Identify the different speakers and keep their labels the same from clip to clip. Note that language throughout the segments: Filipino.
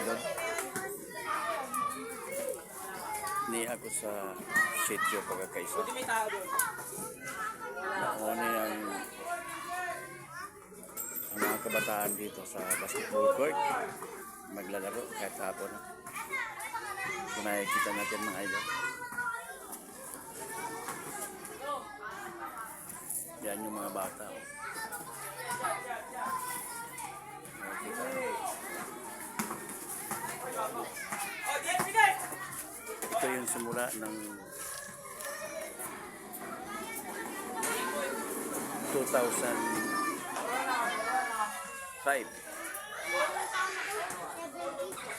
Speaker 1: idol. Ni ako sa sitio pagkakaisa. Ano ang mga kabataan dito sa basketball court maglalaro kahit hapon. Kung nakikita natin mga idol. Yan yung mga bata. Ito yung simula ng 2005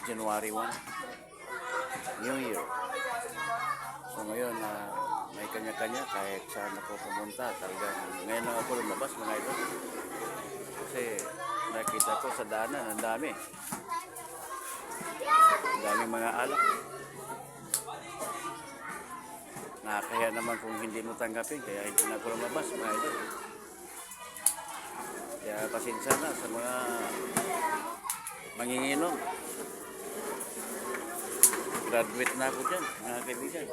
Speaker 1: January 1 New Year. So ngayon may kanya-kanya kahit saan ako pumunta. Talagang ngayon lang ako lumabas mga idol. Kasi nakita ko sa daanan ang dami. Ang daming mga alak. Nakakaya naman kung hindi mo tanggapin, kaya hindi na ako lumabas mga idol. Kaya pasensya na sa mga manginginom. Graduate na ako dyan, mga kaibigan.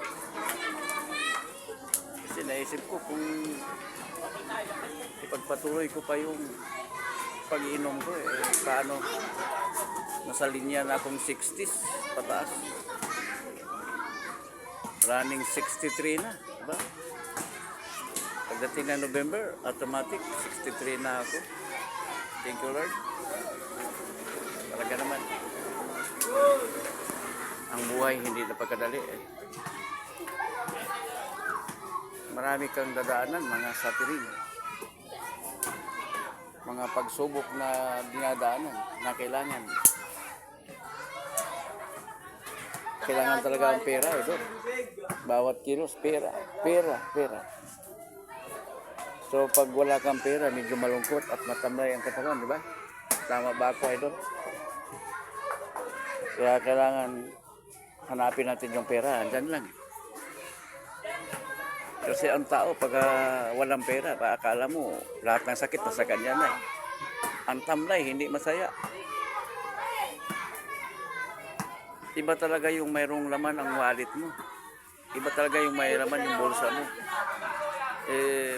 Speaker 1: Kasi naisip ko kung ipagpatuloy ko pa yung pag-iinom ko, paano nasa linya na akong 60s pataas. Running 63 na, diba? Pagdating na November, automatic 63 na ako. Thank you Lord. Talaga naman. Ang buhay hindi napagkadali Marami kang dadaanan, mga suffering. Mga pagsubok na dinadaanan na kailangan. Kailangan talaga ang pera, bawat kilos, pera. So pag wala kang pera, medyo malungkot at matamlay ang katawan, di ba? Tama ba ako, idol? Kaya kailangan hanapin natin yung pera, andyan lang. Kasi ang tao, pag walang pera, akala mo, lahat ng sakit nasa kanya na. Ang tamlay, hindi masaya. Iba talaga yung mayroong laman ang wallet mo. Iba talaga yung may laman yung bulsa mo.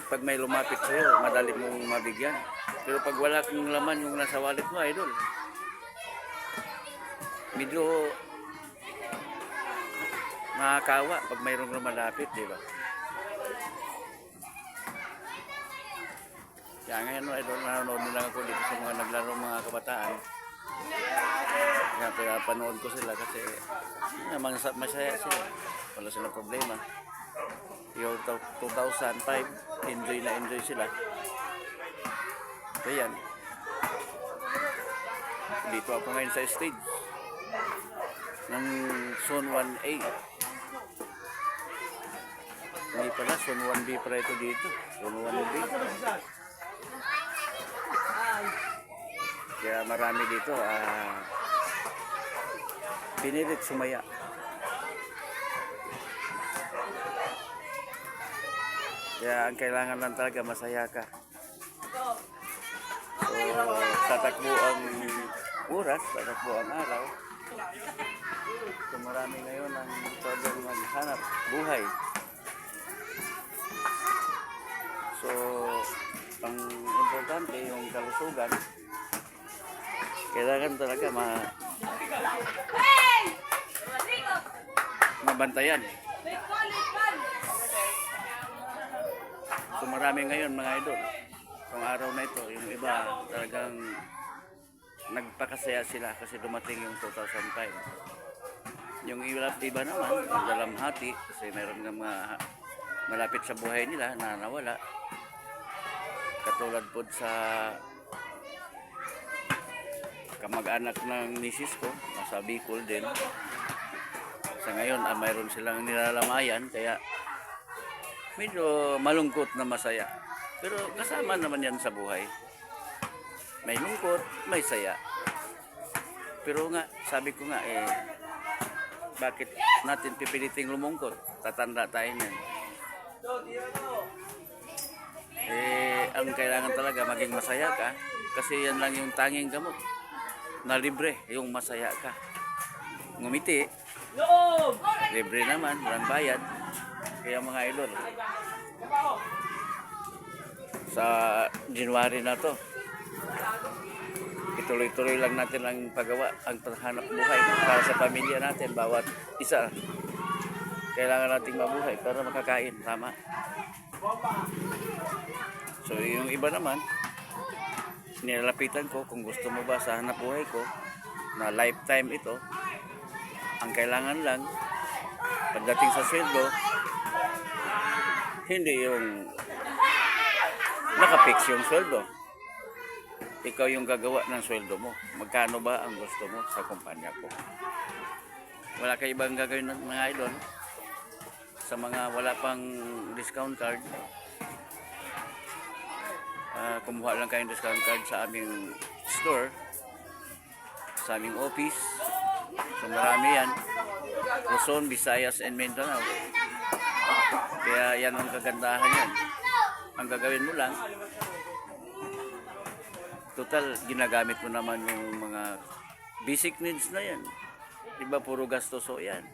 Speaker 1: Pag may lumapit sa'yo, madali mong mabigyan. Pero pag wala kang laman yung nasa wallet mo, idol, medyo nakakawa pag mayroong lumalapit, di ba? Kaya ngayon, idol, nanonood na lang ako dito sa mga naglaro mga kabataan. Kaya pinapanood ko sila kasi masaya sila. Wala silang problema. Yung 2005, enjoy na enjoy sila. So yan. Dito ako ngayon sa stage ng Zone 1A. Hindi pala, Zone 1B pala ito dito. Zone 1B. Kaya marami dito pinilit sumaya. Kaya ang kailangan lang talaga masaya ka. So, tatakbo ang oras, tatakbo ang araw. So, marami ngayon ang talagang maghanap buhay. So, ang importante yung kalusugan. Kailangan talaga mabantayan. So marami ngayon mga idol. Kung araw na ito, yung iba talagang nagpakasaya sila kasi dumating yung 2005. Yung iba naman, nagdalamhati kasi mayroon nga mga malapit sa buhay nila na nawala. Katulad po sa kamag-anak ng misis ko, nasa Bicol din. Sa ngayon, mayroon silang nilalamayan, kaya medyo malungkot na masaya. Pero kasama naman yan sa buhay. May lungkot, may saya. Pero nga, sabi ko nga, bakit natin pipiliting lumungkot? Tatanda tayo niyan. Ang kailangan talaga maging masaya ka kasi yan lang yung tanging gamot na libre, yung masaya ka. ngumiti. Libre naman, walang bayad. Kaya mga idol, sa January na to, ituloy-tuloy lang natin ang paggawa, ang paghanap buhay para sa pamilya natin. Bawat isa, kailangan nating mabuhay para makakain. Tama. So yung iba naman, nilalapitan ko kung gusto mo ba sa hanap buhay ko na lifetime ito. Ang kailangan lang pagdating sa sweldo, hindi yung nakapix yung sweldo. Ikaw yung gagawa ng sweldo mo. Magkano ba ang gusto mo sa kumpanya ko? Wala kayo ibang gagawin ng mga idol? Sa mga wala pang discount card, kumuha lang kayong discount card sa aming store, sa aming office. So marami yan, Luzon, Visayas, and Mindanao. Kaya yan ang kagandahan yan. Ang gagawin mo lang, total ginagamit mo naman yung mga basic needs na yan. Diba puro gastoso yan.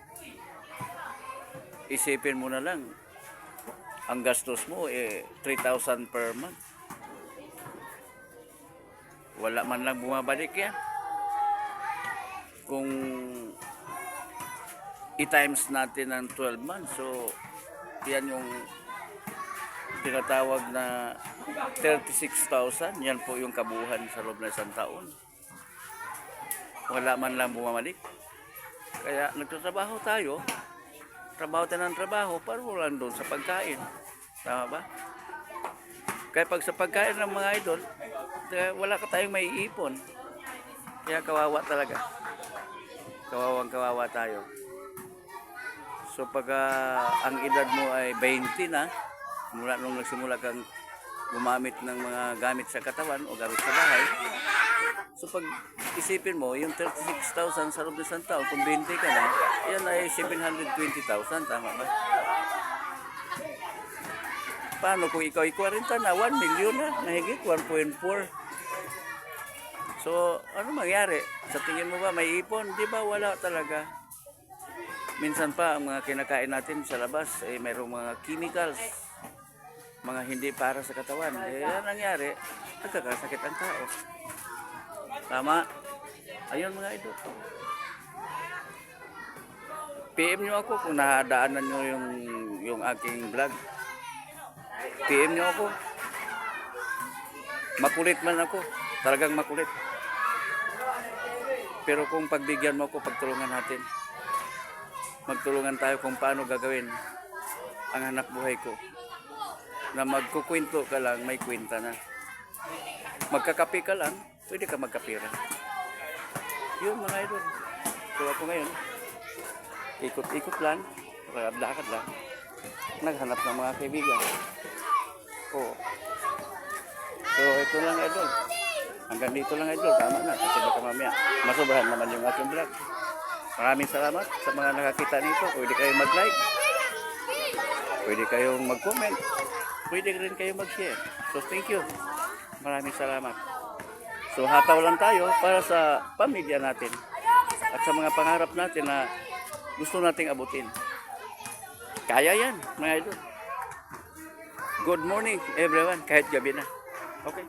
Speaker 1: Isipin mo na lang, ang gastos mo 3,000 per month. Wala man lang bumabalik yan. Kung i-times natin ng 12 months, so yan yung tinatawag na 36,000. Yan po yung kabuuan sa loob ng isang taon. Wala man lang bumabalik. Kaya nagtatrabaho tayo. Trabaho tayo ng trabaho para wala doon sa pagkain. Tama ba? Kaya pag sa pagkain ng mga idol, wala ka tayong may ipon. Kaya kawawa talaga. Kawawang kawawa tayo. So pag ang edad mo ay 20 na, mula nung nagsimula kang gumamit ng mga gamit sa katawan o gamit sa bahay, so pag isipin mo, yung 36,000 sa loob ng isang taon, kung 20 ka na, yan ay 720,000, tama ba? Paano kung ikaw ay 40 na, 1 million na, mahigit 1.4. So, ano mangyari? Sa tingin mo ba may ipon? Di ba wala talaga? Minsan pa, ang mga kinakain natin sa labas, mayroong mga chemicals, mga hindi para sa katawan. Yan nangyari, nagkakasakit ang tao. Tama? Ayun mga idol. PM nyo ako kung nadaanan nyo yung aking vlog. PM nyo ako. Makulit man ako. Talagang makulit. Pero kung pagbigyan mo ako, pagtulungan natin. Magtulungan tayo kung paano gagawin ang hanap buhay ko. Na magkukwento ka lang, may kwenta na. Magkakape ka lang, pwede ka magkapira. Yun mga idol. So ako ngayon, ikot-ikot lang, lakad lang, naghanap ng mga kaibigan. Oo. So ito lang idol. Hanggang dito lang idol, tama na. Kasi baka mamaya, masobrahan naman yung ating vlog. Maraming salamat sa mga nakakita nito. Pwede kayong mag-like, pwede kayong mag-comment, pwede rin kayong mag-share. So thank you. Maraming salamat. So hataw lang tayo para sa pamilya natin at sa mga pangarap natin na gusto nating abutin. Kaya yan, mga idol. Good morning everyone, kahit gabi na. Okay.